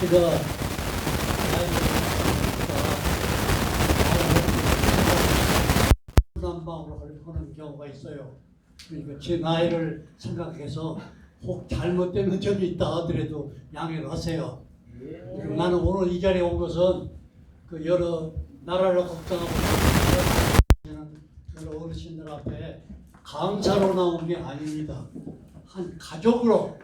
제가 난방으로 하는 경우가 있어요. 그러니까 제 나이를 생각해서 혹 잘못되는 점이 있다 하더라도 양해를 하세요. 그리고 나는 오늘 이 자리에 온 것은 그 여러 나라를 걱정하고 있는 여러 어르신들 앞에 강사로 나온 게 아닙니다. 한 가족으로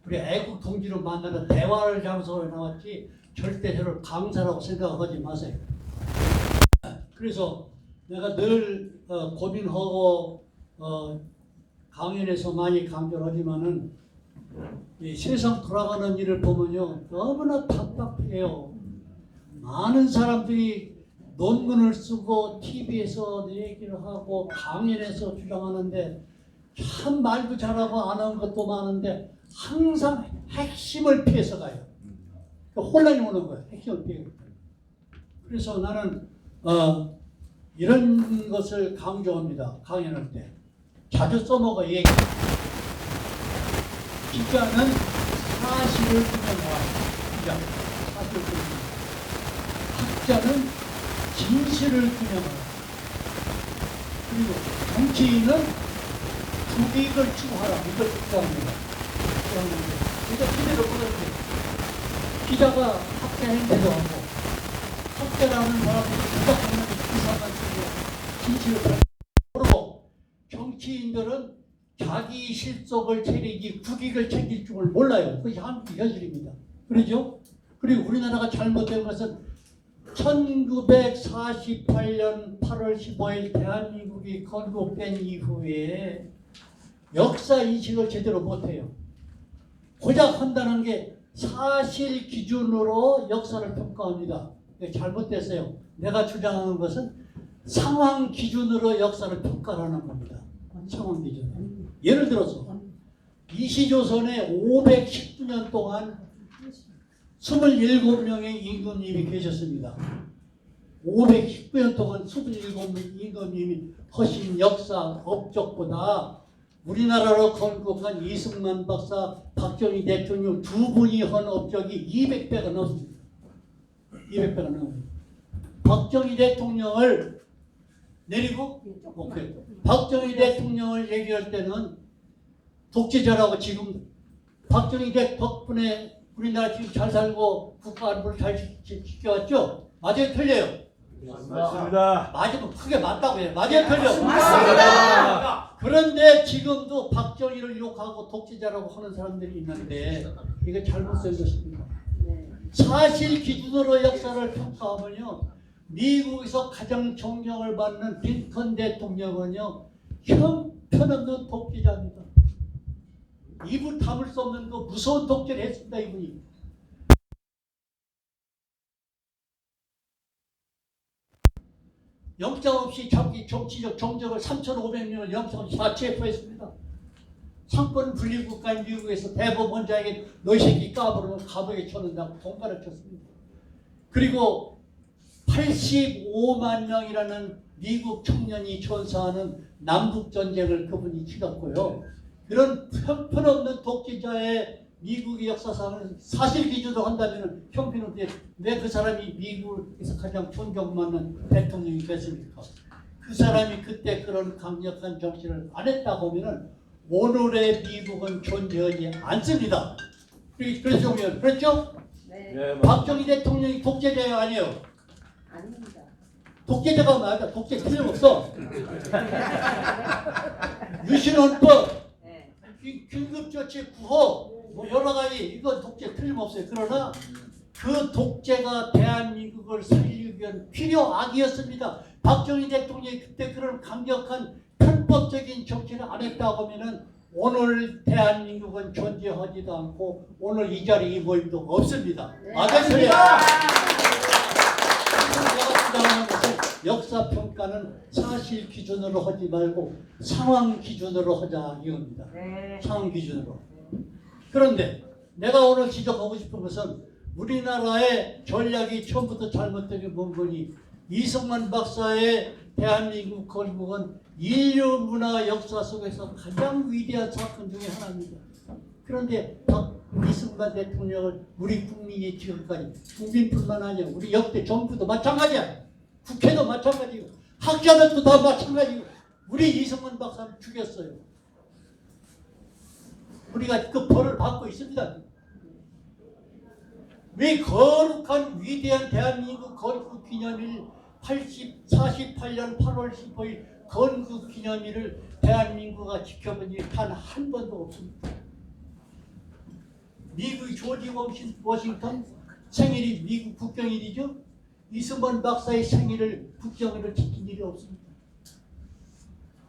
우리 애국 동지를 만나는 대화를 장소에 나왔지 절대 저를 강사라고 생각하지 마세요. 그래서 내가 늘 고민하고 강연에서 많이 강조를 하지만은 이 세상 돌아가는 일을 보면요 너무나 답답해요. 많은 사람들이 논문을 쓰고 TV에서 얘기를 하고 강연에서 주장하는데 참 말도 잘하고 안 하는 것도 많은데 항상 핵심을 피해서 가요. 혼란이 오는 거예요. 핵심을 피해서. 그래서 나는 이런 것을 강조합니다. 강연할 때. 자주 써먹어 얘기. 기자는 사실을 규명하라. 기자, 사실을 규명하라. 학자는 진실을 규명하라. 그리고 정치인은 국익을 추구하라. 이걸 주장합니다. 그러니까 기대를 보는데 기자가 학자 행태도 하고 학자라는 사람이 부탁하는 기사만 쓰고 진실을 모르고 정치인들은 자기 실속을 차리기 국익을 챙길 줄을 몰라요. 그것이 한국 현실입니다. 그러죠? 그리고 우리나라가 잘못된 것은 1948년 8월 15일 대한민국이 건국된 이후에 역사 인식을 제대로 못해요. 고작 한다는 게 사실 기준으로 역사를 평가합니다. 잘못됐어요. 내가 주장하는 것은 상황 기준으로 역사를 평가하는 겁니다. 상황 기준. 예를 들어서 이시조선에 519년 동안 27명의 임금님이 계셨습니다. 519년 동안 27명의 임금님이 하신 역사 업적보다 우리나라로 건국한 이승만 박사, 박정희 대통령 두 분이 한 업적이 200배가 넘습니다. 200배가 넘습니다. 박정희 대통령을 내리고 박정희 대통령을 얘기할 때는 독재자라고 지금 박정희 대 덕분에 우리나라 지금 잘 살고 국가 안보를 잘 지켜왔죠? 맞아요, 틀려요? 맞습니다. 맞으면 크게 맞다고 해요. 맞아요, 틀려요? 맞습니다. 그런데 지금도 박정희를 욕하고 독재자라고 하는 사람들이 있는데 이게 잘못 쓴 것입니다. 사실 기준으로 역사를 평가하면요 미국에서 가장 존경을 받는 링컨 대통령은요 형편없는 독재자입니다. 입을 다물 수 없는 그 무서운 독재를 했습니다. 이분이. 영장 없이 자기 정치적 정적을 3,500명을 영장 없이 다 체포했습니다. 상권 분리국가인 미국에서 대법원장에게 너희 새끼 까부르면 감옥에 쳐넣는다고 공갈을 쳤습니다. 그리고 85만 명이라는 미국 청년이 전사하는 남북전쟁을 그분이 치렀고요. 그런 형편없는 독재자의 미국의 역사상을 사실 기준으로 한다면 형편없게 왜 그 사람이 미국에서 가장 존경받는 대통령이 됐습니까? 그 사람이 그때 그런 강력한 정치를 안 했다고 하면 오늘의 미국은 존재하지 않습니다. 그래서 그렇죠? 네. 박정희 대통령이 독재자예요, 아니에요? 아닙니다. 독재자가 맞아. 독재 틀림없어. 유신헌법, 네. 긴급조치 구호, 뭐 여러 가지 이건 독재 틀림없어요. 그러나 그 독재가 대한민국을 살리기 위한 필요악이었습니다. 박정희 대통령이 그때 그런 강력한 편법적인 정치를 안 했다고 하면은 오늘 대한민국은 존재하지도 않고 오늘 이 자리 이 모임도 없습니다. 네. 맞습니다. 내가 주장하는 것은 역사 평가는 사실 기준으로 하지 말고 상황 기준으로 하자 이겁니다. 네. 상황 기준으로. 그런데 내가 오늘 지적하고 싶은 것은 우리나라의 전략이 처음부터 잘못된 부분이 이승만 박사의 대한민국 건국은 인류 문화 역사 속에서 가장 위대한 사건 중에 하나입니다. 그런데 이승만 대통령을 우리 국민이 지금까지 국민뿐만 아니라 우리 역대 정부도 마찬가지야. 국회도 마찬가지고 학자들도 다 마찬가지고 우리 이승만 박사를 죽였어요. 우리가 그 벌을 받고 있습니다. 왜 거룩한 위대한 대한민국 건국 기념일 48년 8월 15일 건국 기념일을 대한민국가 지켜본 일이 단 한 번도 없습니다. 미국 조지 워싱턴 생일이 미국 국경일이죠. 이승만 박사의 생일을 국경일을 지킨 일이 없습니다.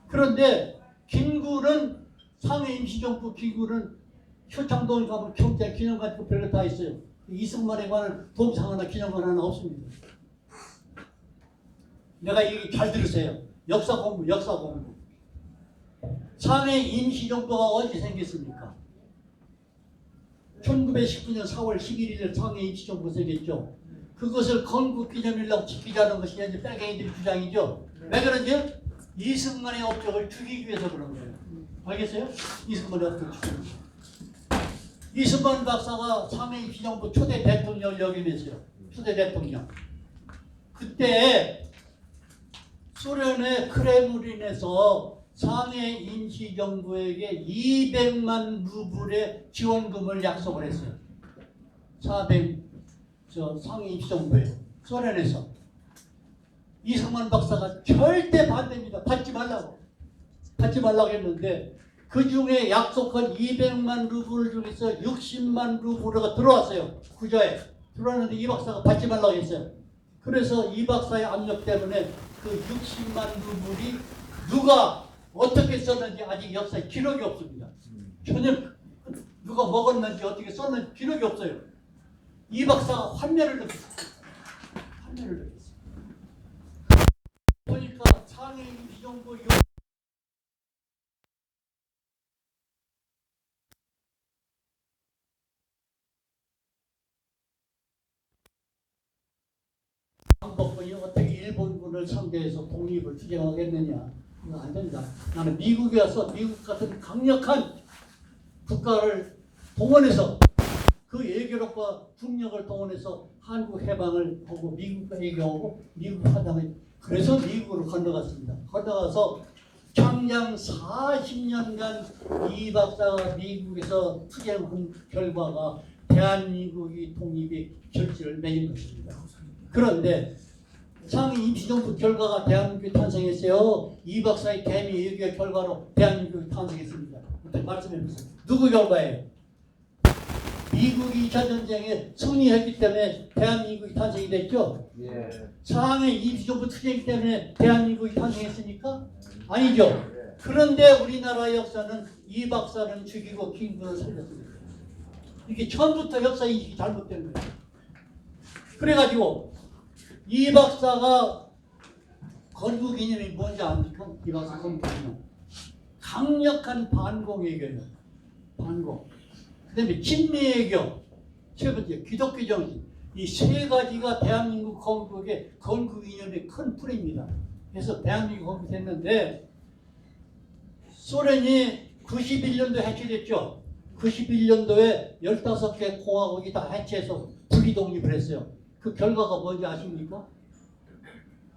그런데 김구는 상해 임시정부 김구는 효창동에 가면 경찰 기념관 같은 거 별거 다 있어요. 이승만에 관한 동상 하나 기념관 하나 없습니다. 내가 얘기 잘 들으세요. 역사 공부. 상해 임시정부가 언제 생겼습니까? 1919년 4월 11일 상해 임시정부 생겼죠. 그것을 건국기념일로 지키자는 것이 이제 빨갱이들의 주장이죠. 왜 그런지 이승만의 업적을 죽이기 위해서 그런 거예요. 알겠어요? 이승만의 업적을 죽이기 위해서. 이승만 박사가 상해 임시정부 초대 대통령을 역임했어요. 초대 대통령. 그때 소련의 크레므린에서 상해 임시정부에게 200만 루블의 지원금을 약속을 했어요. 상해 임시정부에 소련에서. 이승만 박사가 절대 반대입니다. 받지 말라고 했는데 그 중에 약속한 200만 루블 중에서 60만 루블가 들어왔어요. 구좌에 들어왔는데 이 박사가 받지 말라고 했어요. 그래서 이 박사의 압력 때문에 그 60만 루블이 누가 어떻게 썼는지 아직 역사에 기록이 없습니다. 전혀 누가 먹었는지 어떻게 썼는지 기록이 없어요. 이 박사가 환멸을 느꼈어요. 보니까 상해 임시정부 방법이 어떻게 일본군을 상대해서 독립을 투쟁하겠느냐. 이거 안 된다. 나는 미국에 와서 미국 같은 강력한 국가를 동원해서 그 예교력과 국력을 동원해서 한국 해방을 보고 미국과 얘기하고 미국 파당을 그래서 미국으로 건너갔습니다. 건너가서 장장 40년간 이 박사가 미국에서 투쟁한 결과가 대한민국이 독립의 결실을 맺은 것입니다. 그런데 상해 임시정부 결과가 대한민국이 탄생했어요. 이 박사의 개미 예교의 결과로 대한민국이 탄생했습니다. 말씀해 보세요. 누구 결과예요? 미국이 2차 전쟁에 승리했기 때문에 대한민국이 탄생이 됐죠. 상해 임시정부 투쟁 때문에 대한민국이 탄생했습니까? 아니죠. 그런데 우리나라 역사는 이 박사는 죽이고 김구는 살렸습니다. 이게 처음부터 역사 인식이 잘못된 거예요. 그래가지고 이 박사가 건국기념이 뭔지 압니까? 이 박사 건국기념 강력한 반공외교예요. 반공. 그 다음에 친미외교, 세 번째 기독교 정신. 이 세 가지가 대한민국 건국의 건국이념의 큰 풀입니다. 그래서 대한민국 건국됐는데 소련이 91년도에 해체됐죠. 91년도에 15개 공화국이 다 해체해서 분리독립을 했어요. 그 결과가 뭔지 아십니까?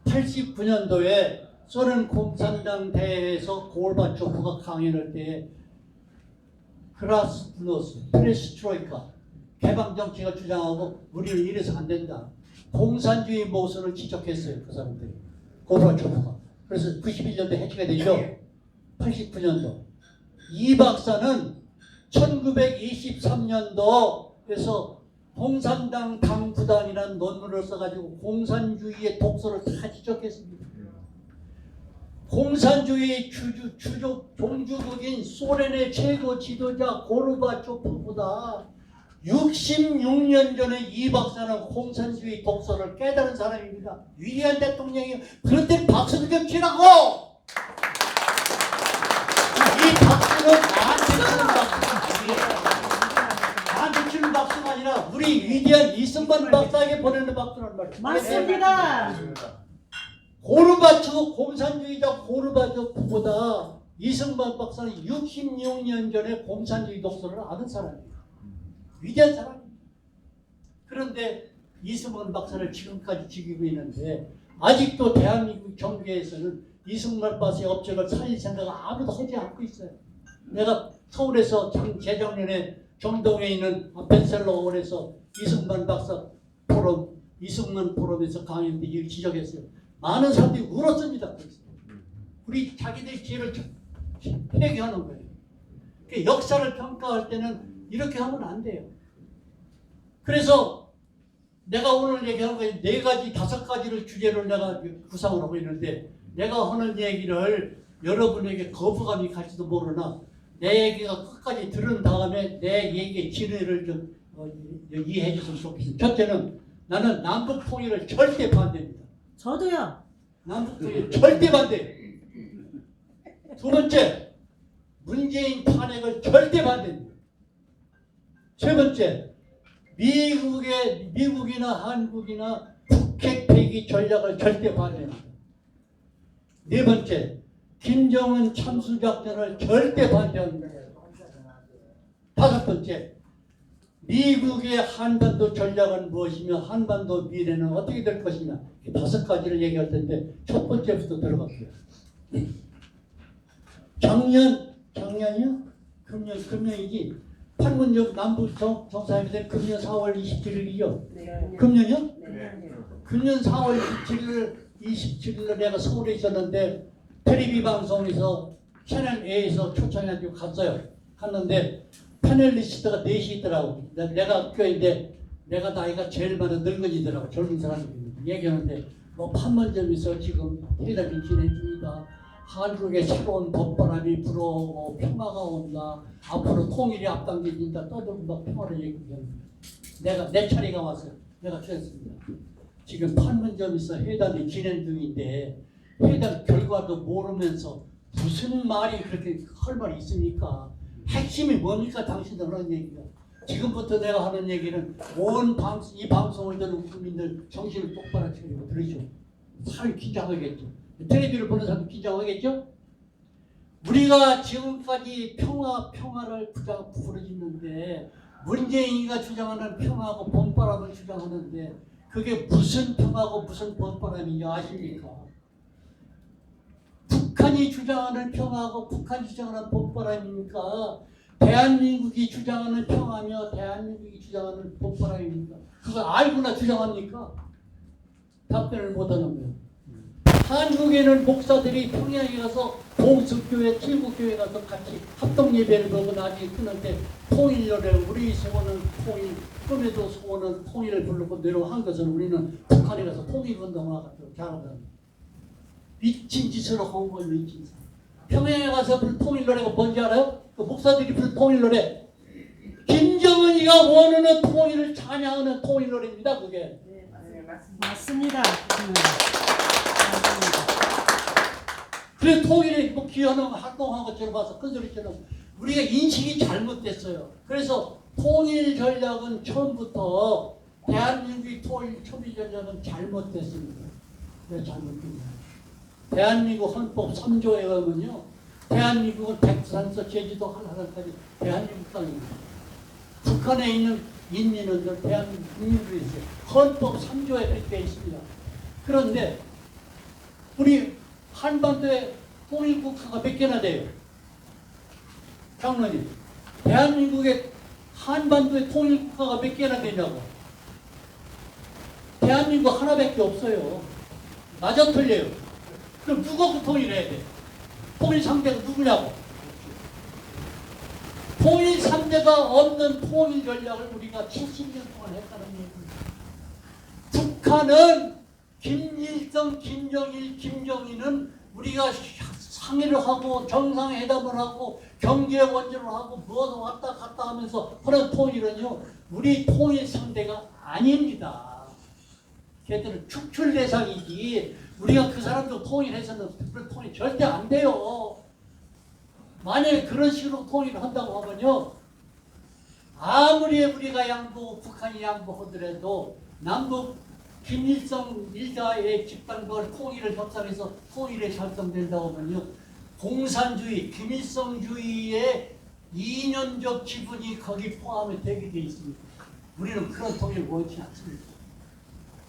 89년도에 소련 공산당 대회에서 고르바초프가 강연할 때에 크라스노스, 페레스트로이카, 개방정치가 주장하고 우리는 이래서 안 된다. 공산주의 모순을 지적했어요. 그 사람들이. 고르바초프가. 그래서 91년도에 해체가 되죠. 89년도. 이 박사는 1923년도에서 공산당 당부단이라는 논문을 써가지고 공산주의의 독소를 다 지적했습니다. 공산주의 종주국인 소련의 최고 지도자 고르바초프보다 66년 전에 이 박사는 공산주의 독소를 깨달은 사람입니다. 위대한 대통령이 그런데 박수를 좀 치라고! 이 박수는 나한테 주는 박수가 아니라 우리 위대한 이승만 박사에게 보내는 박수란 말이에요. 맞습니다. 고르바초프 공산주의자 고르바초프보다 이승만 박사는 66년 전에 공산주의 독서를 아는 사람이에요. 위대한 사람입니다. 그런데 이승만 박사를 지금까지 죽이고 있는데 아직도 대한민국 정계에서는 이승만 박사의 업적을 살릴 생각을 아무도 하지 않고 있어요. 내가 서울에서 재작년에 정동에 있는 벤셀러원에서 이승만 박사 포럼, 이승만 포럼에서 강의했는데 이걸 지적했어요. 많은 사람들이 울었습니다. 우리 자기들 죄를 회개하는 거예요. 그러니까 역사를 평가할 때는 이렇게 하면 안 돼요. 그래서 내가 오늘 얘기한 거에 4가지, 5가지를 주제를 내가 구상을 하고 있는데 내가 하는 얘기를 여러분에게 거부감이 갈지도 모르나 내 얘기가 끝까지 들은 다음에 내 얘기의 진위를 좀 이해해 줬으면 좋겠습니다. 첫째는 나는 남북 통일을 절대 반대입니다. 저도요. 남북 통일 절대 반대. 두 번째, 문재인 탄핵을 절대 반대입니다. 세 번째, 미국이나 한국이나 북핵 폐기 전략을 절대 반대합니다. 네 번째, 김정은 참수작전을 절대 반대합니다. 다섯 번째, 미국의 한반도 전략은 무엇이며 한반도 미래는 어떻게 될 것이냐. 이 5가지를 얘기할 텐데 첫 번째부터 들어갈게요. 작년이요? 금년이지. 판문점 남북 정상회담 금년 4월 27일이요. 네. 금년이요? 네. 금년 4월 27일 내가 서울에 있었는데 텔레비 방송에서 채널 A에서 초청해가지고 갔어요. 갔는데 패널리스트가 4시 있더라고. 내가 학교인데 내가 나이가 제일 많은 늙은이더라고. 젊은 사람들이 얘기하는데 뭐 판문점에서 지금 회담이 진행 중이다. 한국에 새로운 봄바람이 불어오고 평화가 온다. 앞으로 통일이 앞당겨진다. 떠들고 막 평화를 얘기했는데 내 차례가 왔어요. 내가 그랬습니다. 지금 판문점에서 회담이 진행 중인데 회담 결과도 모르면서 무슨 말이 그렇게 할 말이 있습니까? 핵심이 뭡니까? 당신들 하는 얘기가. 지금부터 내가 하는 얘기는 이 방송을 듣는 국민들 정신을 똑바로 차리고 들으시오. 사람이 긴장하겠죠. 텔레비를 보는 사람도 긴장하겠죠? 우리가 지금까지 평화를 부르짖는데 문재인이가 주장하는 평화하고 봄바람을 주장하는데 그게 무슨 평화고 무슨 봄바람인지 아십니까? 북한이 주장하는 평화하고 북한이 주장하는 봄바람입니까? 대한민국이 주장하는 평화며 대한민국이 주장하는 봄바람입니까? 그걸 알고나 주장합니까? 답변을 못하는 거예요. 한국에는 목사들이 평양에 가서 봉숙교회, 칠국교회 가서 같이 합동예배를 보고 나중에 끊는데 통일열에 우리 소원은 통일, 꿈에도 소원은 통일을 부르고 내려한 것은 우리는 북한에 가서 통일운동을 하고 잘하다. 미친 짓을 하고 뭘 미친 사람. 평양에 가서 부른 통일노래가 뭔지 알아요? 그 목사들이 부른 통일노래. 김정은이가 원하는 통일을 찬양하는 통일노래입니다. 그게. 네, 맞습니다. 그래서 통일에 뭐 기여하는 활동한 것처럼 봐서 큰 소리처럼 우리가 인식이 잘못됐어요. 그래서 통일 전략은 처음부터 대한민국의 통일 전략은 잘못됐습니다. 왜 잘못됐냐? 대한민국 헌법 3조에 의하면요, 대한민국은 백두산서 제주도 한라산까지 대한민국 땅입니다. 북한에 있는 인민은 대한민국 국민들이 있어요. 헌법 3조에 그렇게 되어 있습니다. 그런데 우리 한반도에 통일국가가 몇 개나 돼요? 장로님, 대한민국에 한반도에 통일국가가 몇 개나 되냐고. 대한민국 하나밖에 없어요. 맞아 틀려요. 그럼 누가 통일해야 돼? 통일 상대가 누구냐고. 통일 상대가 없는 통일 전략을 우리가 70년 동안 했다는 얘기입니다. 북한은 김일성, 김정일, 김정일은 우리가 상의를 하고 정상회담을 하고 경제 원조를 하고 무엇을 왔다 갔다 하면서 그런 통일은요, 우리 통일 상대가 아닙니다. 걔들은 축출 대상이지 우리가 그 사람들 통일해서는 그런 통일 절대 안 돼요. 만약에 그런 식으로 통일을 한다고 하면요, 아무리 우리가 양보, 북한이 양보하더라도 남북 김일성 일가의 집단과 통일을 협상해서 통일에 달성된다고 하면요, 공산주의, 김일성주의의 2년적 지분이 거기 포함이 되게 돼 있습니다. 우리는 그런 통일을 원치 않습니다.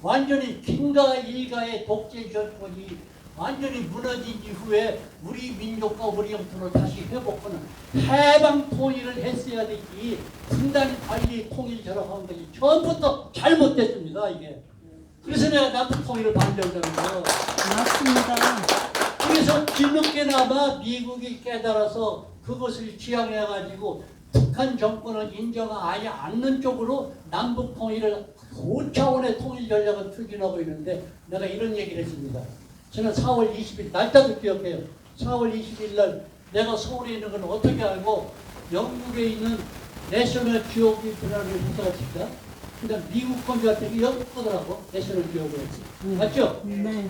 완전히 김가 일가의 독재 정권이 완전히 무너진 이후에 우리 민족과 우리 영토를 다시 회복하는 해방 통일을 했어야 되지, 분단 관리 통일 결합한 것이 처음부터 잘못됐습니다. 이게. 그래서 내가 남북 통일을 반대한다는 거예요. 맞습니다. 그래서 뒤늦게나마 미국이 깨달아서 그것을 지향해가지고 북한 정권을 인정하지 않는 쪽으로 남북 통일을 5차원의 통일 전략을 추진하고 있는데, 내가 이런 얘기를 했습니다. 저는 4월 20일 날짜도 기억해요. 4월 20일 날 내가 서울에 있는 건 어떻게 알고 영국에 있는 내셔널 지오그래피라는 회사가 있다. 그다음 미국 건조한테 연구하더라고. 내셔널 지오그래피. 맞죠? 네.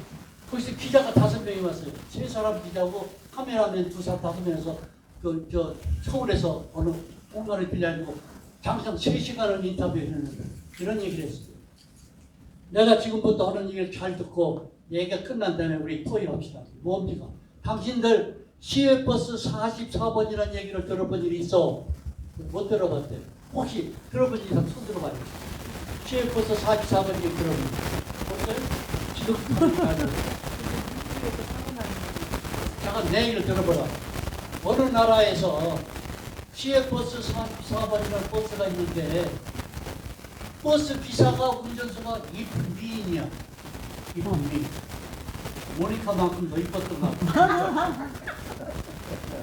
거기서 기자가 5명이 왔어요. 3사람 기자고 카메라맨 2사람 5명에서 서울에서 어느 공간을 빌려가지고 장상 3시간을 인터뷰했는데 이런 얘기를 했어요. 내가 지금부터 하는 얘기를 잘 듣고 얘기가 끝난 다음에 우리 토의합시다. 뭡니까? 당신들 시외버스 44번이라는 얘기를 들어본 일이 있어? 못 들어봤대. 혹시 들어본 일 있으면 손 들어봐요. 시외버스 44번 얘기 들어본 일 없어요? 지금 잠깐 내 얘기를 들어보라. 어느 나라에서 시외버스 44번이라는 버스가 있는데 버스 기사가 운전수가 이쁜 미인이야. 이쁜 미인. 모니카만큼 더 이뻤던가.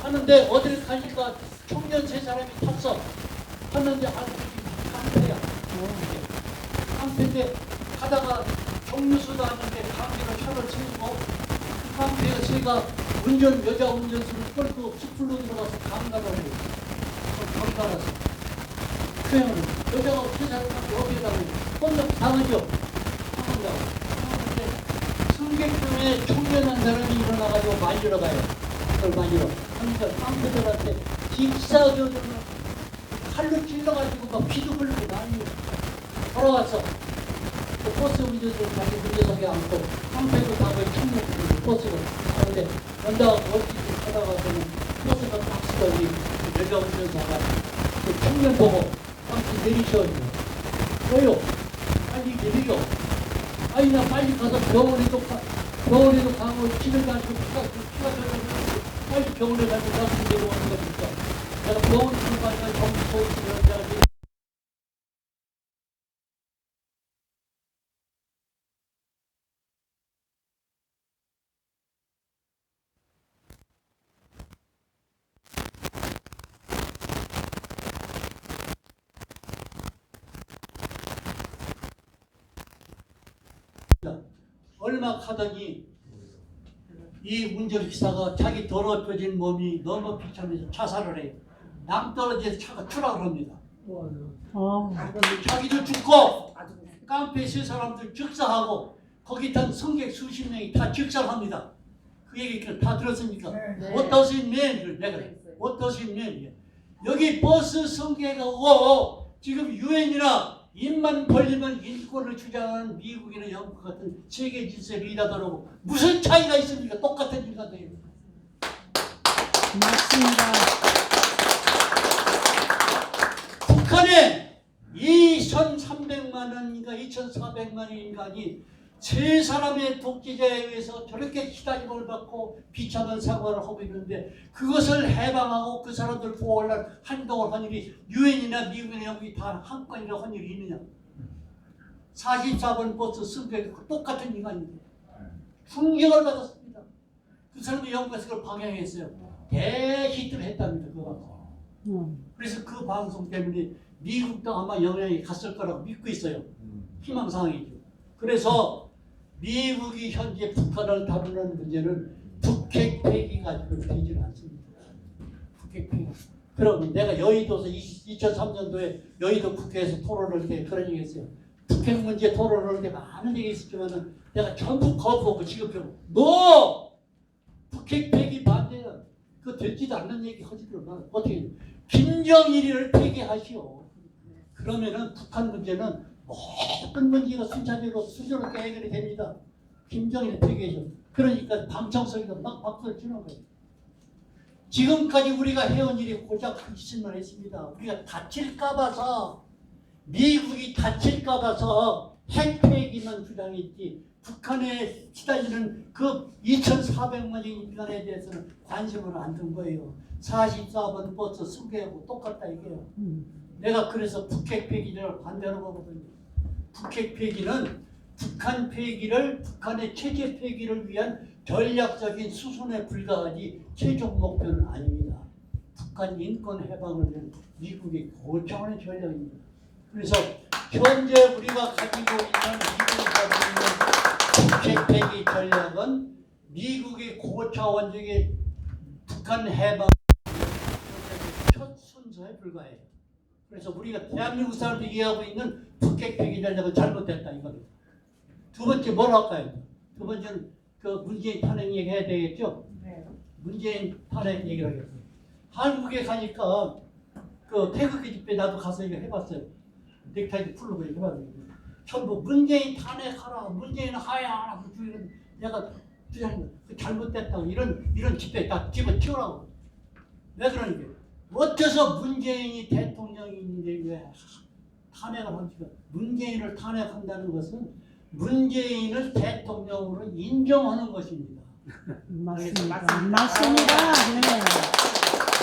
하는데 어딜 가니까 청년 3사람이 탔어. 탔는데 알고 보니 깡패야. 깡패인데 가다가 정류소도 아닌데 깡패가 차를 세우고 깡패가 제가 여자 운전수를 끌고 숲으로 들어가서 강간을 해요. 강간했어. 그냥 여자가 세상에 여기에다가 혼자 당하죠. 당한다고. 승객 중에 청년 한 사람이 일어나가지고 말리러 가요. 그걸 말리러. 그러니까 깡패들한테 직사적으로 칼로 찔러가지고 막 피도 흘리고 난리요. 걸어왔어. 그 버스 운전수를 자기 운전석에 앉고 깡패도 타고 청년 버스가 가는데 언다가 어디서 찾아가서는 버스가 딱 쓰더니 여자 운전사가 그 청년 보고 깡패 내리셔. 왜요? 빨리 내리죠. 아니 나 빨리 가서 병원에도 가고 집에 가서 피가 젖어서 빨리 병원에 가서 나서 내려오는 거니까 내가 병원 들어가니까 정부 소식을 내가 얼마 가더니 이 운전기사가 자기 더러워진 몸이 너무 비참해서 자살을 해요. 낭떠러지에서 차가 추락을 합니다. 자기도 죽고 깡패 3사람들 즉사하고 거기 탄 승객 수십 명이 다 즉사합니다. 그 얘기 다 들었습니까? 네. What does it mean? 내가 What does it mean? 여기 버스 승객가 오고 지금 유엔이나 입만 벌리면 인권을 주장하는 미국이나 영국 같은 세계 질서 리더들하고 무슨 차이가 있습니까? 똑같은 인간들이에요. 맞습니다. 북한에 2,300만 원인가 2,400만 인간이 3사람의 독재자에 의해서 저렇게 시달림을 받고 비참한 사고를 하고 있는데 그것을 해방하고 그 사람들 보호하려는 행동을 한 일이 유엔이나 미국이나 영국이 다 한 건이라 한 일이 있느냐. 44번 버스 승객이 똑같은 인간인데 충격을 받았습니다. 그 사람이 영국에서 그걸 방영했어요. 대히트를 했답니다. 그 방송. 그래서 그 방송 때문에 미국도 아마 영향이 갔을 거라고 믿고 있어요. 희망사항이죠. 그래서 미국이 현재 북한을 다루는 문제는 북핵 폐기 가지고 되지는 않습니다. 북핵 폐기. 그러면 내가 여의도에서 2003년도에 여의도 국회에서 토론을 때 그런 얘기 했어요. 북핵 문제 토론을 할 때 많은 얘기 있었지만은 내가 전부 거부하고 지금 너 북핵 폐기 반대야. 그거 되지도 않는 얘기 하지도 않아. 어떻게 김정일을 폐기하시오. 그러면은 북한 문제는 모든 문제가 순차적으로 수저롭게 해결이 됩니다. 김정일 폐기죠. 그러니까 방청석에서 막 박수를 치는 거예요. 지금까지 우리가 해온 일이 고작 있을만 했습니다. 우리가 다칠까 봐서, 미국이 다칠까 봐서 핵폐기만 주장했지, 북한에 시달리는 그 2,400만의 인간에 대해서는 관심을 안 둔 거예요. 44번 버스 승계하고 똑같다 이게요. 내가 그래서 북핵 폐기를 반대하는 거거든요. 북핵 폐기는 북한 폐기를, 북한의 체제 폐기를 위한 전략적인 수순에 불과하지 최종 목표는 아닙니다. 북한 인권 해방을 위한 미국의 고차원의 전략입니다. 그래서 현재 우리가 가지고 있는 미국이 가지고 있는 북핵 폐기 전략은 미국의 고차원적인 북한 해방 첫 순서에 불과해요. 그래서 우리가 대한민국 사람들이 이해하고 있는 북핵 폐기 전략은 잘못됐다 이겁니다. 두 번째 뭘 할까요? 두 번째는 그 문재인 탄핵 얘기해야 되겠죠? 네. 문재인 탄핵 얘기를 하겠어요. 한국에 가니까 그 태극기 집회 나도 가서 이거 해봤어요. 넥타이도 풀고 이거 해봤어요. 전부 문재인 탄핵하라, 문재인 하야, 이런 내가 주장한 거 잘못됐다고 이런 집회 다 집어치우라고. 왜 그러는 게? 어째서 문재인이 대통령인데 왜 탄핵을 합니까? 문재인을 탄핵한다는 것은 문재인을 대통령으로 인정하는 것입니다. 맞습니다. 맞습니다. 네.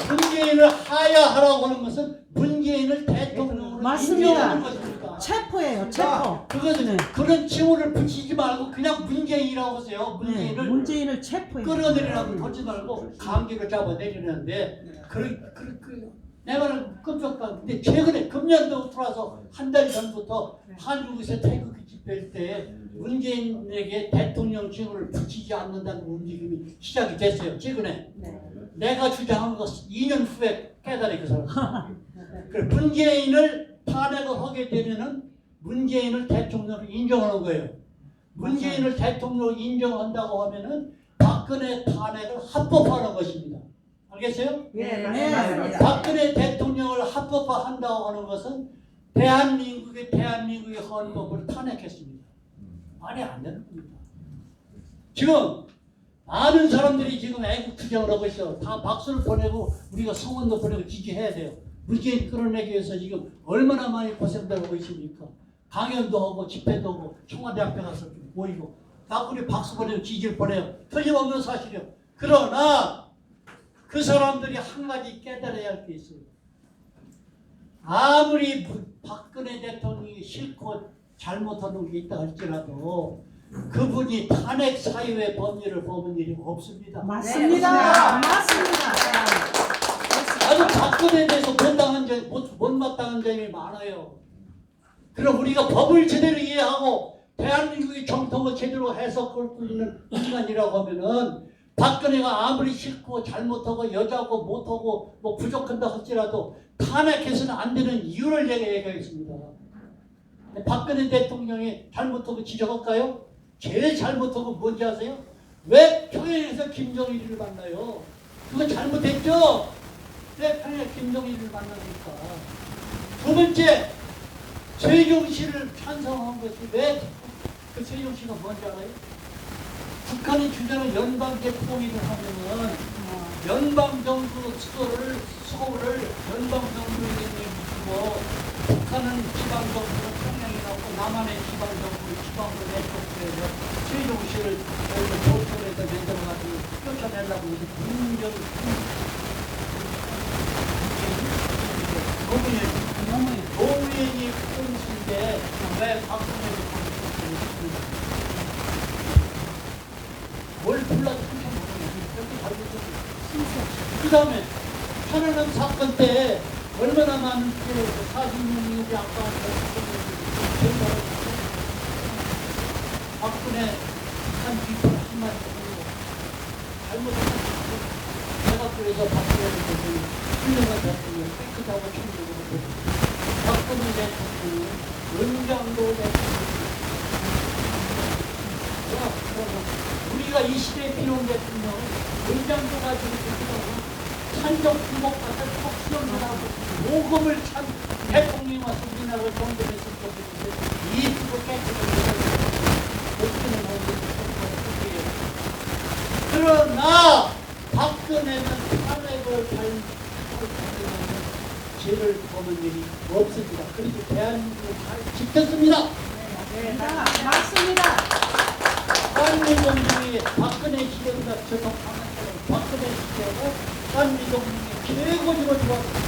문재인을 하야하라고 하는 것은 문재인을 대통령으로 맞습니다. 인정하는 것입니다. 체포예요. 체포. 그것은 네. 그런 칭호를 붙이지 말고 그냥 문재인이라고 하세요. 네. 문재인을 체포해요. 끌어내리라고 하지 말고 강제로 잡아내리는데 내 말은 끔찍한. 근데 최근에 금년도 들어와서 한 달 전부터 한국에서 태극기 집회할 때 문재인에게 대통령 칭호를 붙이지 않는다는 움직임이 시작이 됐어요. 최근에. 네. 내가 주장한 것 2년 후에 깨달아 그 사람. 문재인을 탄핵을 하게 되면은 문재인을 대통령으로 인정하는 거예요. 문재인을 대통령으로 인정한다고 하면은 박근혜 탄핵을 합법화하는 것입니다. 알겠어요? 네. 박근혜 대통령을 합법화한다고 하는 것은 대한민국의 헌법을 탄핵했습니다. 말이 안 되는 겁니다. 지금 많은 사람들이 지금 애국 투쟁을 하고 있어요. 다 박수를 보내고 우리가 성원도 보내고 지지해야 돼요. 문재인 끌어내기 위해서 지금 얼마나 많이 고생들 하고 있습니까? 강연도 하고 집회도 하고 청와대 앞에 가서 모이고 다 우리 박수 보내고 지지를 보내요. 틀림없는 사실이요. 그러나 그 사람들이 한 가지 깨달아야 할 게 있어요. 아무리 박근혜 대통령이 싫고 잘못하는 게 있다 할지라도 그분이 탄핵 사유의 법률을 범은 일이 없습니다. 맞습니다. 맞습니다. 아주 박근혜에 대해서 못마땅한 점이 많아요. 그럼 우리가 법을 제대로 이해하고 대한민국의 정통을 제대로 해석할 수 있는 인간이라고 하면은 박근혜가 아무리 싫고 잘못하고 여자고 못하고 뭐 부족한다 할지라도 탄핵해서는 안 되는 이유를 얘기하겠습니다. 박근혜 대통령이 잘못하고 지적할까요? 제일 잘못하고 뭔지 아세요? 왜 평양에서 김정일을 만나요? 그거 잘못했죠? 왜 평양에 김정일을 만납니까? 두 번째, 세종시를 찬성한 것이 왜 그 세종시가 뭔지 알아요? 북한이 주장하는 연방제통일을 하면은 연방정부 수도를 서울을 연방정부에게 내주고 북한은 지방정부는 평양에 나오고 남한의 지방정부를 지방으로 내쫓고해서 세종시를 조선에서 내려가지고 쫓아내려고 해서 노무현이 콩수인데 왜 박근혜를 뭘 불러도 그 다음에 천안함 사건 때 얼마나 많은 피해를 40명이 우리 아빠한테 박근혜 한 뒤로 한마디 하고 잘못했다. 내가 그래서 박근혜를 보고 훌륭한 대통령 깨끗하고 청정으로 보고 박근혜 대통령은 연장도 대통령 우리가 이 시대에 필요한 대통령은 연장도 가지고 있다고 산적 부목과서 꼭 수용을 하고 모금을 참 대통령이 와서 우리나라를 정전했을 것인데 이 부분 깨끗하게 어떻게 나오는지 그러나 박근혜는 탄핵을 밟는 죄를 범한 일이 없습니다. 그리고 대한민국을 잘 지켰습니다. 네, 맞습니다. 깐미정부의 박근혜 시대보다 저더 강한 박근혜 시대고 깐미정부의 최고지로 좋았습니다.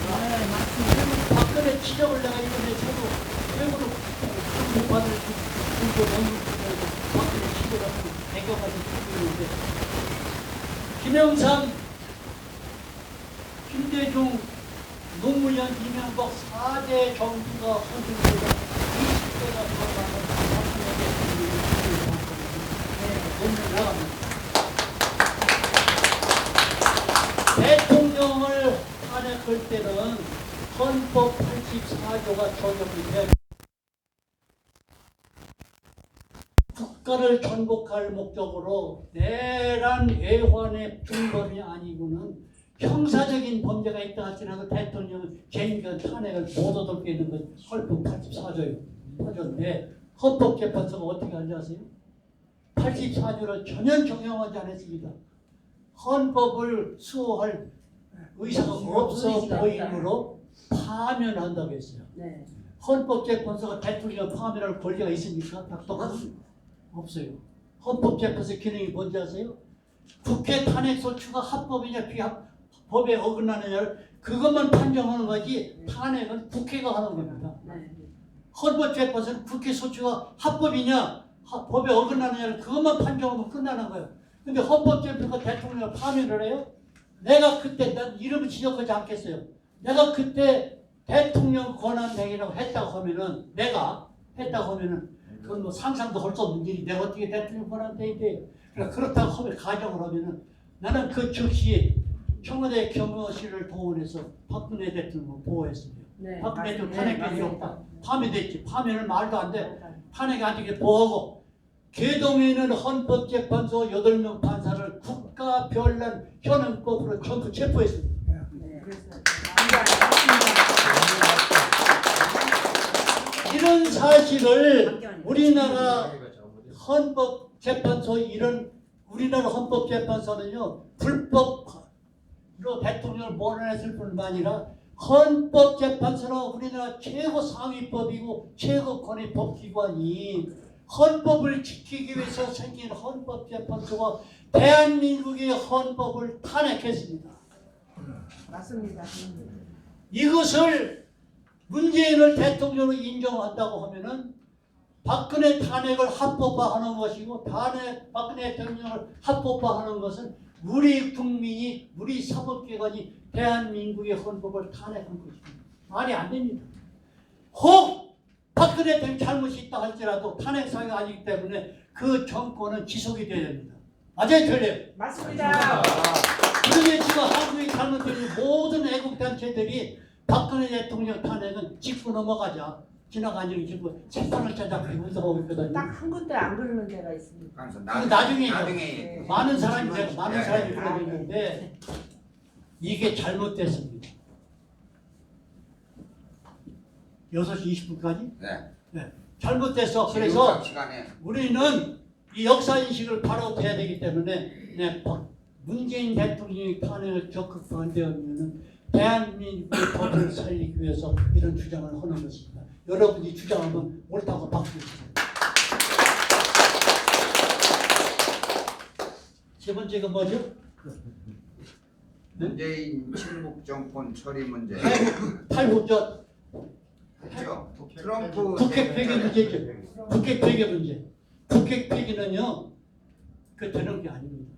네, 맞습니다. 박근혜 지적을 내가 이번에 저도 최고로 공부받을 공부 연구를 박근혜 시대가 배경까지 듣고 있는데 김영삼, 김대중, 노무현, 이명박 4대 정부가 헌정되다 20대가 들어가서 대통령을 탄핵할 때는 헌법 84조가 적용이 돼야 국가를 전복할 목적으로 내란 애환의 중범이 아니고는 형사적인 범죄가 있다 할지라도 대통령은 개인간 탄핵을 못 얻을 수 있는 건 헌법 84조인데 헌법재판소가 어떻게 하는지 아세요? 84조를 전혀 적용하지 않았습니다. 헌법을 수호할 의사가 없어 보이므로 파면한다고 했어요. 네. 헌법재판소가 대통령 파면할 권리가 있습니까? 없어요. 헌법재판소 기능이 뭔지 아세요? 국회 탄핵소추가 합법이냐 비합법에 어긋나느냐를 그것만 판정하는 거지 탄핵은 국회가 하는 겁니다. 헌법재판소는 국회 소추가 합법이냐 법에 어긋나느냐를 그것만 판정하면 끝나는 거예요. 근데 헌법재판소가 대통령을 파면을 해요? 내가 그때 난 이름을 지적하지 않겠어요. 내가 그때 대통령 권한행위라고 했다고 하면은 내가 했다고 하면은 그건 뭐 상상도 할 수 없는 일이 내가 어떻게 대통령 권한행위인데 그렇다고 하면 가정을 하면은 나는 그 즉시 청와대 경호실을 동원해서 박근혜 대통령을 보호했습니다. 네, 박근혜 대통령 맞습니다. 탄핵 필요 없다. 파면됐지. 파면은 말도 안 돼. 탄핵이 안 되게 보호하고 개동에는 헌법재판소 8명 판사를 국가별난 현행법으로 전부 체포했습니다. 이런 사실을 우리나라 헌법재판소 우리나라 헌법재판소는요 불법으로 대통령을 몰아냈을 뿐만 아니라 헌법재판소는 우리나라 최고 상위법이고 최고 권위 법기관이 헌법을 지키기 위해서 생긴 헌법재판소가 대한민국의 헌법을 탄핵했습니다. 맞습니다. 이것을 문재인을 대통령으로 인정한다고 하면은 박근혜 탄핵을 합법화하는 것이고 박근혜 대통령을 합법화하는 것은 우리 국민이 우리 사법기관이 대한민국의 헌법을 탄핵한 것입니다. 말이 안 됩니다. 혹 박근혜 대통령 잘못이 있다 할지라도 탄핵 사유가 아니기 때문에 그 정권은 지속이 돼야 됩니다. 맞아요, 틀려요? 맞습니다. 그런데 지금 한국이 잘못된 모든 애국단체들이 박근혜 대통령 탄핵은 짚고 넘어가자. 지나가는 짚고 재판을 찾아 분석하고 있거든요. 딱 한 군데 안 그러는 데가 있습니다. 나중에 네. 많은 사람이 그러고 있는데 이게 잘못됐습니다. 6시 20분까지? 네. 잘못됐어. 그래서 우리는 이 역사인식을 바로 해야 되기 때문에 문재인 대통령이 탄핵을 적극 반대하면 대한민국의 법을 살리기 위해서 이런 주장을 하는 것입니다. 여러분이 주장하면 옳다고 박수해주세요. 세 번째가 뭐죠? 문재인 친북 정권 처리 문제. 탈북자 했죠. 트럼프 북핵 폐기 문제죠. 북핵 폐기 문제. 북핵 폐기는요, 그 되는 게 아닙니다.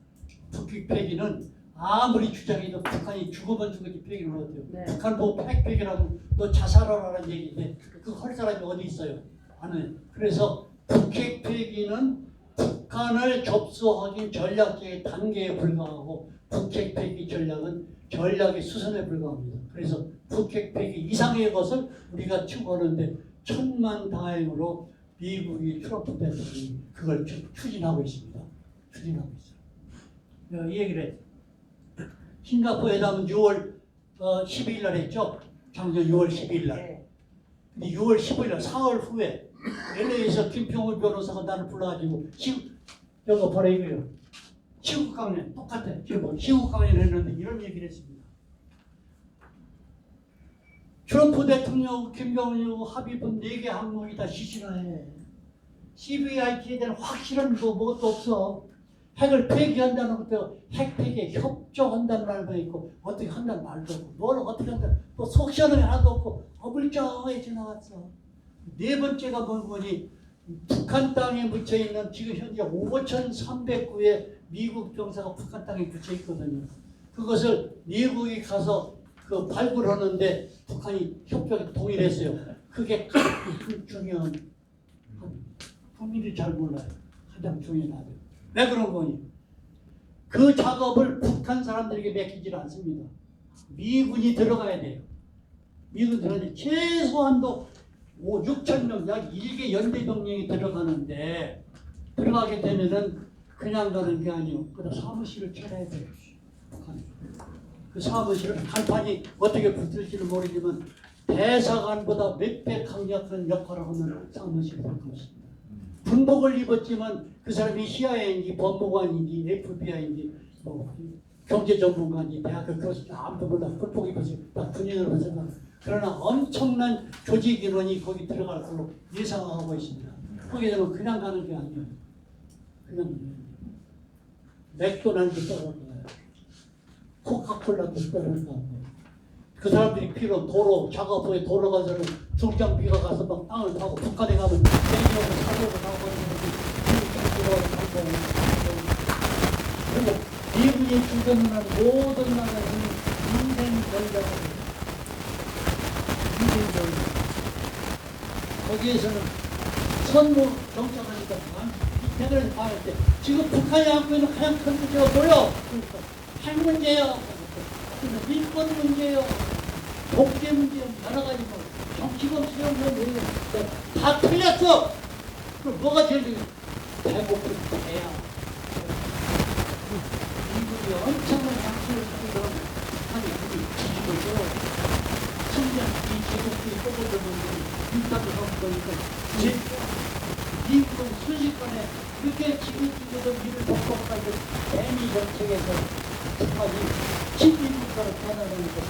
북핵 폐기는 아무리 주장해도 북한이 죽으면 죽었지 폐기를 못해요. 네. 북한 보고 핵 폐기라고 너 자살하라는 얘기인데 그 할 사람이 어디 있어요? 안 해요. 그래서 북핵 폐기는 북한을 접수하기 전략적인 단계에 불과하고 북핵 폐기 전략은 전략의 수선에 불과합니다. 그래서 북핵 폐기 이상의 것을 우리가 추구하는데 천만다행으로 미국이 트럼프 대통령이 그걸 추진하고 있습니다. 추진하고 있어요. 이 얘기를 해요. 싱가포르 회담은 6월 12일 날 했죠. 작년 6월 12일 날. 근데 6월 15일 날 사흘 후에 LA에서 김평우 변호사가 나를 불러가지고 여기 봐라 이거예요. 시국 강연 똑같아요. 지금 뭐 시국 강연을 했는데 이런 얘기를 했습니다. 트럼프 대통령, 김정은하고 합의본 4개 항목이 다 시시라해. CBIT에 대한 확실한 뭐것도 없어. 핵을 폐기한다는 것도 핵 폐기에 협조한다는 말도 있고 어떻게 한다는 말도 없고 뭘 어떻게 한다 또 속시원하게 하나도 없고 어불쩡하게 지나갔어. 네 번째가 뭐니 북한 땅에 묻혀있는 지금 현재 5,309의 미국 병사가 북한 땅에 묻혀있거든요. 그것을 미국이 가서 그 발굴하는데 북한이 협조에 동의했어요. 그게 가장 중요한 국민들이 잘 몰라요. 가장 중요하죠. 왜 그런 거니? 그 작업을 북한 사람들에게 맡기질 않습니다. 미군이 들어가야 돼요. 미군 들어가야 최소한도 6천 명, 약 1개 연대병력이 들어가는데 들어가게 되면은 그냥 가는 게 아니에요. 그다음 사무실을 차려야 돼요. 북한에. 그 사무실은 간판이 어떻게 붙을지는 모르지만 대사관보다 몇 배 강력한 역할을 하는 사무실이 될 것입니다. 군복을 입었지만 그 사람이 CIA인지 법무관인지 FBI인지 뭐 경제전문가인지 대학교 교수 아무도 몰라. 군복 입어서 딱 군인으로 생각. 그러나 엄청난 조직 인원이 거기 들어갈 걸로 예상하고 있습니다. 거기에 되면 그냥 가는 게 아니에요. 그냥 맥도날드 떠날 거예요. 코카콜라도 떠날 거예요. 그 사람들이 필요 도로 작업부에 도로 가서는 중장비가 가서 막 땅을 파고 북한에 가면 땡기하고 사고가 나고 그리고 미국이 주둔한 모든 나라는 인생 전략을 거기에서는 선무 정착하니까 대단히 많을 때 지금 북한이 안고 있는 가장 큰 문제가 뭐요? 그러니까 핵 문제요. 밀권 문제요. 독재 문제요. 여러 가지 뭐 정치범 수용 문제 다 틀렸어. 그럼 뭐가 제일 중요해? 배고픈 배야. 미국이 엄청난 장치를 쓰고 북한이 그걸 뒤집어서 심지어 이 제국주의 뽑아들면 인사도 하고 그러니까 미국은 순식간에 그렇게 지금도 미를 복잡하게 대미 정책에서 북한이 친미국가로 변화하는 것을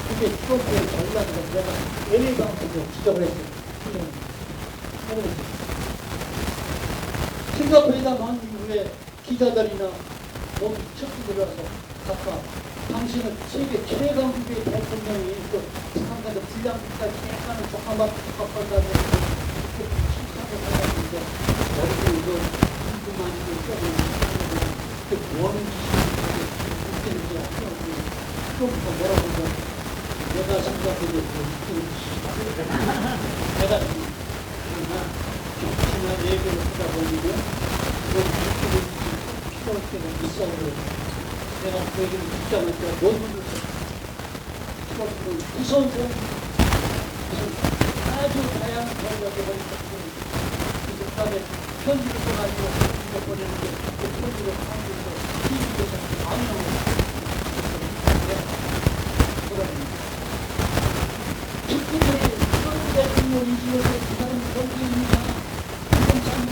그게 트럼프의 전략이라고 내가 LA방송에서 지적을 했어요. 싱가포르에다 만 이후에 기자들이나 모두 척수 들어와서 각각 당신은 세계 최강국의 대통령이 있고 북한과도 불량국까지 약간은 조카만 북한과도 칭찬을 하는데 여기서 이거 궁금한 게 그 뭐하는 짓인지 그러니까 뭐라고 하죠? 내가 생각해도 내가 정치나 얘기를 하다 보면 필요할 때가 있어. 내가 그 얘기를 듣자마자 논문을 썼어요. 무서운 아주 다양한 전략을 그 다음에 편지를 써가지고 보내는데 그 편지를 한국에서 TV에서 많이 나오고 특별히 현 대통령 인식을 그 사람 정치인이나 부동산이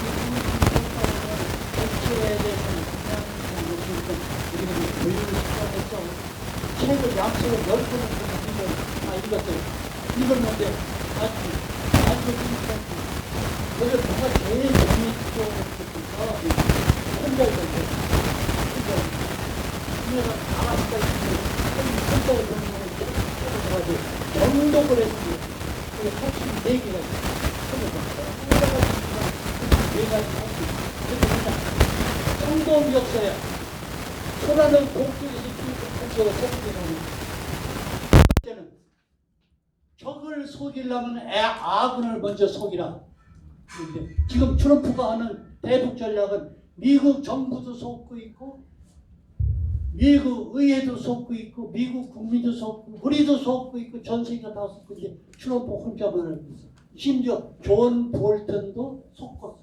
정치에 대해서는 우리가 교육을 시작했죠. 책을 약속을 10번을 다 읽었어요. 읽었는데 아주 그걸 누가 제일 재미있고 혼자 읽었어요. 내가 알았을 때 혼자 읽는 거를 가지고 정독을 했어요. 그게 핵심 4개가 있어요. 4가지 핵심. 정독 역사야. 소라는 동쪽에서 북쪽으로 접근하는 때는 적을 속이려면 아군을 먼저 속이라. 지금 트럼프가 하는 대북 전략은 미국 정부도 속고 있고 미국 의회도 속고 있고 미국 국민도 속고 우리도 속고 있고 전 세계가 다 속고 이제 트럼프 혼자만 알고 있어. 심지어 존 볼턴도 속았어.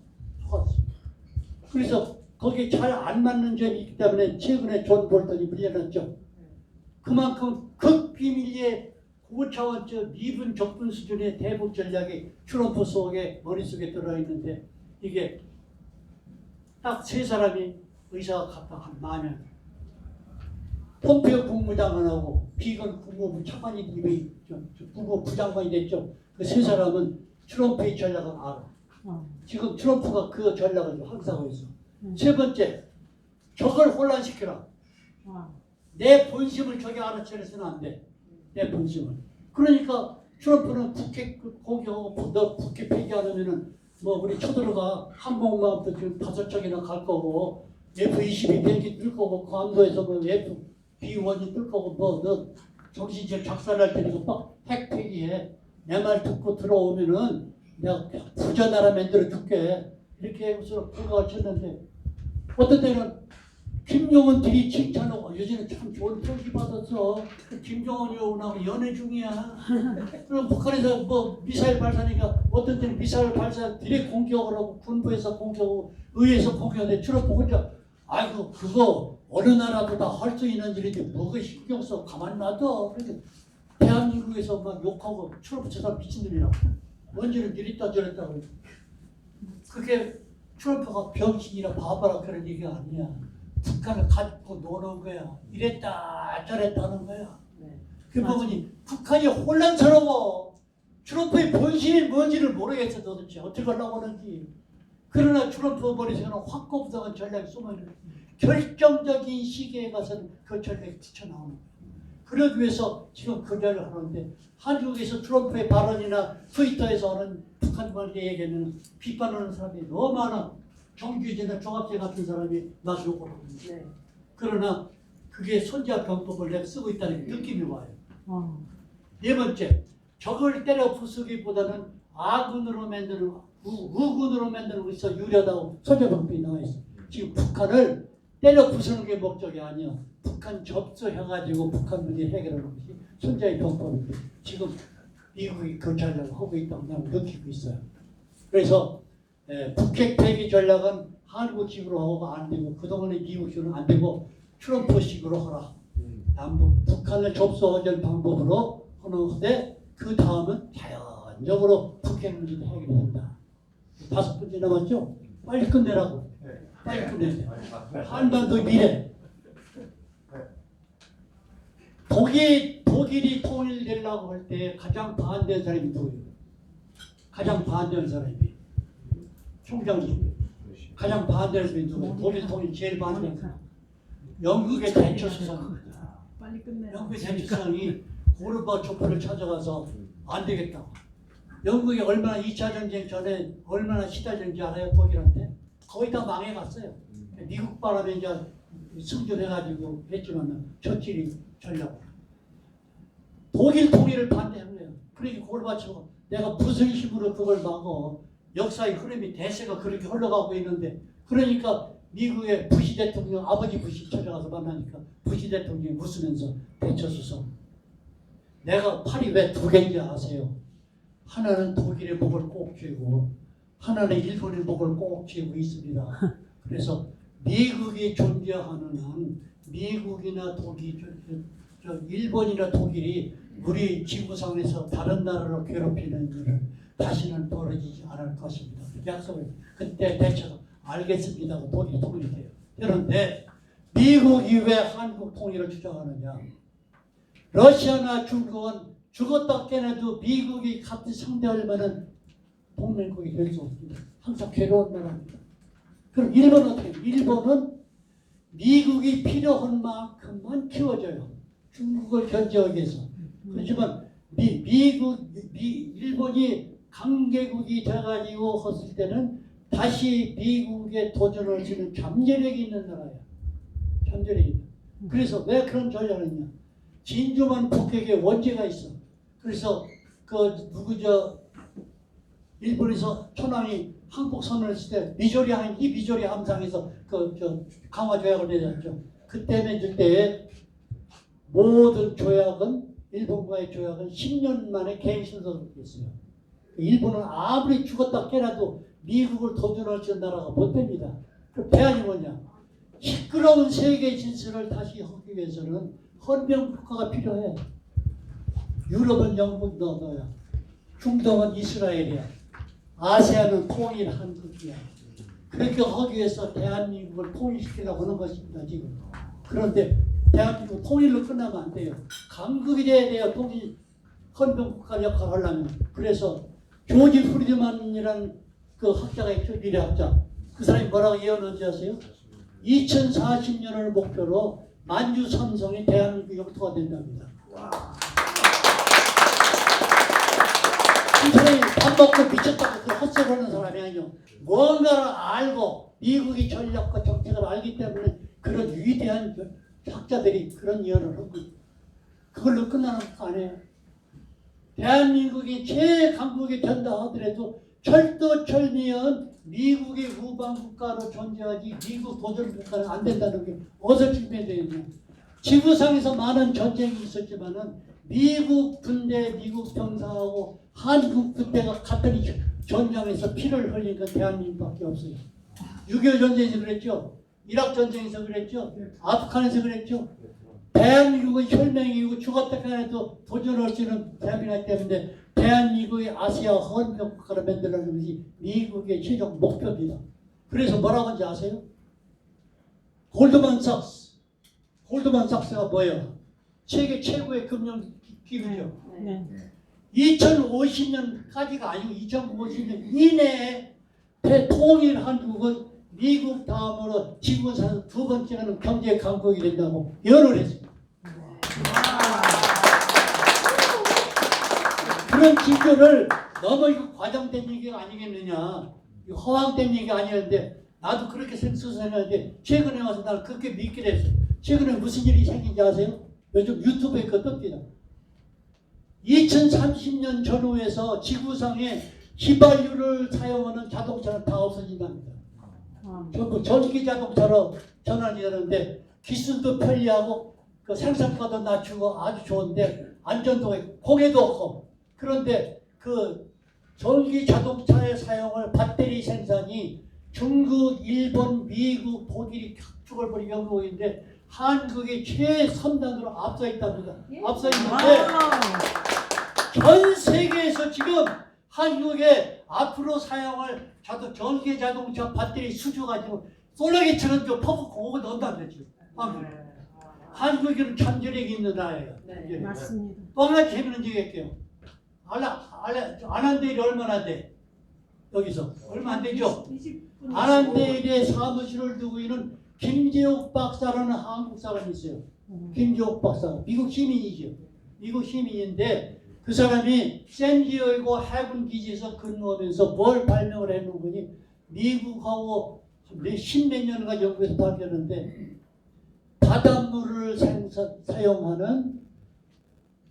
그래서 거기에 잘 안 맞는 점이 있기 때문에 최근에 존 볼턴이 물려났죠. 그만큼 극비밀리에 고차원적 미분 적분 수준의 대북 전략이 트럼프 속에 머릿속에 들어있는데 이게 딱 3사람이 의사가 각각 한 10,000명. 폼페이오 국무장관하고 비건 국무부 차관이 국무부 장관이 됐죠. 그 세 사람은 트럼프의 전략을 알아. 지금 트럼프가 그 전략을 항상 있어. 세 번째, 적을 혼란시켜라. 내 본심을 저기 알아채려서는 안 돼. 내 본심을. 그러니까 트럼프는 북핵 공격하고 너 북핵 폐기하려면은 뭐 우리 쳐들어가 항공모함도 지금 5척이나 갈 거고 F-22 비행기 뜰 거고 관도에서 뭐 F-B-1이 뜰 거고 뭐 너 정신적 작살날 테니까 막 핵 폐기해. 내 말 듣고 들어오면은 내가 부자 나라 만들어 줄게. 이렇게 해서 공격을 쳤는데 어떤 때는 김정은들이 칭찬하고 요즘은 참 좋은 평기 받았어. 김정은이 오나고 연애 중이야. 그럼 북한에서 뭐 미사일 발사니까 어떤 때는 미사일 발사 디렉 공격을 하고 군부에서 공격하고 의회에서 공격하는데 트럼프 혼자 아이고 그거 어느 나라도 다 할 수 있는 일인데 뭐가 신경 써 가만 놔둬. 그러니까 대한민국에서 막 욕하고 트럼프 저 사람 미친놈이라고. 뭔지를 이랬다 저랬다 그러고. 그게 트럼프가 병신이라 바보라 그런 얘기가 아니야. 북한을 가지고 노는 거야. 이랬다 저랬다 하는 거야. 그 부분이 북한이 혼란스러워. 트럼프의 본심이 뭔지를 모르겠어 도대체 어떻게 하려고 하는지. 그러나 트럼프 머릿속에는 확고부당한 전략이 숨어있는 결정적인 시기에 가서는 그 전략이 튀쳐나오는 거야. 그러기 위해서 지금 그 전략을 하는데 한국에서 트럼프의 발언이나 트위터에서 하는 북한만의 얘기는 비판하는 사람이 너무 많아. 정규제나 종합제 같은 사람이 막 욕을 하는데 그러나 그게 손자 병법을 내가 쓰고 있다는 느낌이 와요. 네 번째, 적을 때려 부수기보다는 아군으로 만드는 우군으로 만드는 것이 유리하다고 손자 병법이 나와 있어. 지금 북한을 때려 부수는 게 목적이 아니야. 북한 접수해가지고 북한 문제 해결하는 것이 손자의 병법인데 지금 미국이 그 전략을 하고 있다고 나는 느끼고 있어요. 그래서 북핵 폐기 전략은 한국식으로 하고 안 되고 그동안의 미국식으로는 안 되고 트럼프식으로 하라. 남북 북한을 접수하는 방법으로 하는데 그 다음은 자연적으로 북핵 문제도 해결이 된다. 5분째 남았죠? 빨리 끝내라고. 빨리 끝내세요. 한반도 미래. 독일이 통일되려고 할 때 가장 반대한 사람이 누구예요? 가장 반대한 사람이 총장님. 가장 반대한 사람이 누구예요? 독일 통일 제일 반대한 사람. 영국의 대처 수상입니다. 영국의 대처 수상이 고르바초프를 찾아가서 안 되겠다고. 영국이 얼마나 2차 전쟁 전에 얼마나 시달렸는지 알아요? 독일한테? 거의 다 망해갔어요. 미국 바람에 이제 승전해가지고 했지만 처칠이 전략. 독일 통일을 반대한 거예요. 그러니까 고르바초프가 내가 무슨 힘으로 그걸 막어. 역사의 흐름이 대세가 그렇게 흘러가고 있는데 그러니까 미국의 부시 대통령 아버지 부시 찾아가서 만나니까 부시 대통령이 웃으면서 대처수성 내가 팔이 왜 2개인지 아세요? 하나는 독일의 목을 꼭 쥐고 하나는 일본의 목을 꼭 쥐고 있습니다. 그래서 미국이 존재하는 한 미국이나 독일, 일본이나 독일이 우리 지구상에서 다른 나라로 괴롭히는 일을 다시는 벌어지지 않을 것입니다. 약속을 그때 대처가 알겠습니다 하고 독일이 통일이 돼요. 그런데 미국이 왜 한국 통일을 주장하느냐? 러시아나 중국은 죽었다 깨어나도 미국이 같이 상대할 만한 동맹국이 될 수 없습니다. 항상 괴로운 나라입니다. 그럼 일본은 어떻게 해요? 일본은 미국이 필요한 만큼만 키워줘요. 중국을 견제하기 위해서. 그렇지만 일본이 강대국이 돼가지고 했을 때는 다시 미국에 도전할 수 있는 잠재력이 있는 나라예요. 잠재력이 있는. 그래서 왜 그런 전략을 했냐? 진주만 북핵에 원죄가 있어. 그래서 일본에서 천황이 한국 선언했을 때 미조리 함상에서 강화 조약을 내렸죠. 그때 맺을 때 모든 조약은 일본과의 조약은 10년 만에 개인 순서로 됐어요. 일본은 아무리 죽었다 깨라도 미국을 도전할 수 있는 나라가 못 됩니다. 그 대안이 뭐냐? 시끄러운 세계 질서를 다시 하기 위해서는 헌병 국가가 필요해. 유럽은 영국 너야. 중동은 이스라엘이야. 아세안은 통일 한국이야. 그 그렇게 하기 위해서 대한민국을 통일시키려고 하는 것입니다, 지금. 그런데 대한민국 통일로 끝나면 안 돼요. 강국이 돼야 돼요, 통일, 헌병국가 역할을 하려면. 그래서 조지 프리드만이라는 그 학자가 있죠, 미래학자. 그 사람이 뭐라고 예언한지 아세요? 2040년을 목표로 만주 삼성이 대한민국 영토가 된답니다. 이 사람이 밥 먹고 미쳤다고 그 헛소리 하는 사람이 아니요. 뭔가를 알고 미국의 전략과 정책을 알기 때문에 그런 위대한 학자들이 그런 예언을 하고 그걸로 끝나는 거 아니에요. 대한민국이 최강국이 된다 하더라도 철두철미한 미국의 우방국가로 존재하지 미국 도전국가는 안 된다는 게 어디서 증명되느냐. 지구상에서 많은 전쟁이 있었지만은 미국 군대, 미국 병사하고 한국 군대가 같은 전장에서 피를 흘린 건 대한민국밖에 없어요. 6.25 전쟁에서 그랬죠. 이락 전쟁에서 그랬죠. 아프간에서 그랬죠. 대한민국은 혈맹이고 죽었다가 해도 도전할 수 있는 대한민국 때문에 대한민국의 아시아 헌병국가를 만들려는 것이 미국의 최종 목표입니다. 그래서 뭐라고 하는지 아세요? 골드만삭스가 뭐예요? 세계 최고의 금융기구죠. 네. 2050년까지가 아니고 2050년 이내에 대통일 한국은 미국 다음으로 지구상에서 두 번째는 경제 강국이 된다고 예언을 했습니다. 그런 징조를 너무 이거 과장된 얘기가 아니겠느냐. 이거 허황된 얘기가 아니었는데 나도 그렇게 생각했는데 최근에 와서 나는 그렇게 믿게 됐어요. 최근에 무슨 일이 생긴지 아세요? 요즘 유튜브에 그거 뜹니다. 2030년 전후에서 지구상에 휘발유를 사용하는 자동차는 다 없어진답니다. 전부 전기 자동차로 전환이 되는데 기술도 편리하고 그 생산가도 낮추고 아주 좋은데 안전도가 공해도 없고 그런데 그 전기 자동차의 사용을 배터리 생산이 중국, 일본, 미국, 독일이 격축을 벌인 영국인데 한국이 최첨단으로 앞서 있답니다. 앞서 있는데 전 세계에서 지금 한국에 앞으로 사용할 전기 자동차 배터리 수주 가지고 솔라게처럼 좀 퍼붓고 오고 넣는다는 거죠. 한국은 잠재력이 있는 나라예요. 네, 맞습니다. 또 하나 재밌는 얘기 할게요. 안한대일이 얼마나 돼? 여기서 얼마 안 되죠? 20분. 안한대일에 사무실을 두고 있는 김재옥 박사라는 한국 사람이 있어요. 김재옥 박사, 미국 시민이죠. 미국 시민인데 그 사람이 샌디에이고 해군 기지에서 근무하면서 뭘 발명을 해놓은 거니 미국하고 십몇 년간 연구해서 발견했는데 바닷물을 사용하는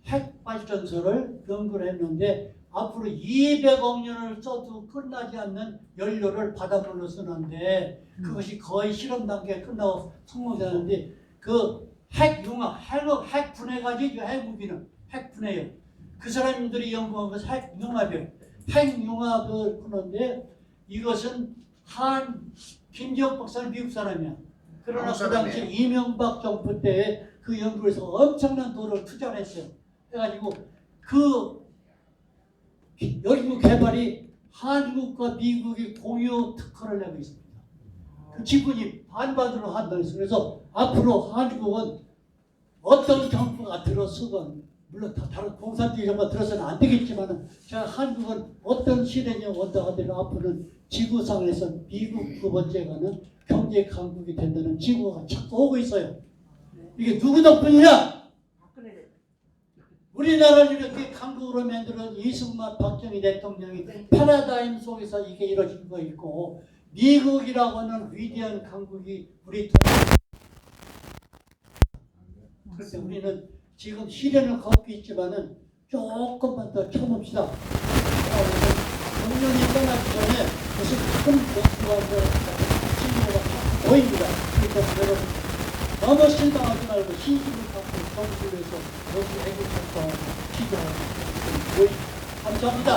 핵발전소를 연구를 했는데 앞으로 200억 년을 써도 끝나지 않는 연료를 바닷물로 쓰는데 그것이 거의 실험 단계에 끝나고 성공되는데 그 핵융합, 핵 분해가지고 핵무기는 핵 분해요. 그 사람들이 연구한 것은 핵융합이에요. 핵융합을 하는데 이것은 김재옥 박사는 미국 사람이야. 그러나 그 당시 이명박 정부 때 그 연구에서 엄청난 돈을 투자를 했어요. 해가지고 그 연구 개발이 한국과 미국이 공유 특허를 내고 있습니다. 그 지분이 반반으로 한다고 했어요. 그래서 앞으로 한국은 어떤 정부가 들어서건 물론 다 다른 공산주의 정부가 들어서는 안 되겠지만 한국은 어떤 시대냐 원다 하더라도 앞으로는 지구상에서 미국 두 번째가는 경제 강국이 된다는 징후가 자꾸 오고 있어요. 이게 누구 덕분이냐? 우리나라를 이렇게 강국으로 만들어 이승만 박정희 대통령이 패러다임 속에서 이게 이루어진 거 있고 미국이라고 하는 위대한 강국이 우리 그래서 우리는 지금 시련을 겪고 있지만은 조금만 더 참읍시다. 작년이 떠나기 전에 무슨 큰 목표가 징후가 보입니다. 그러니까 여러분 너무 실망하지 말고 신심을 갖고 정부를 해서 여기 애국적과 기도하고 감사합니다.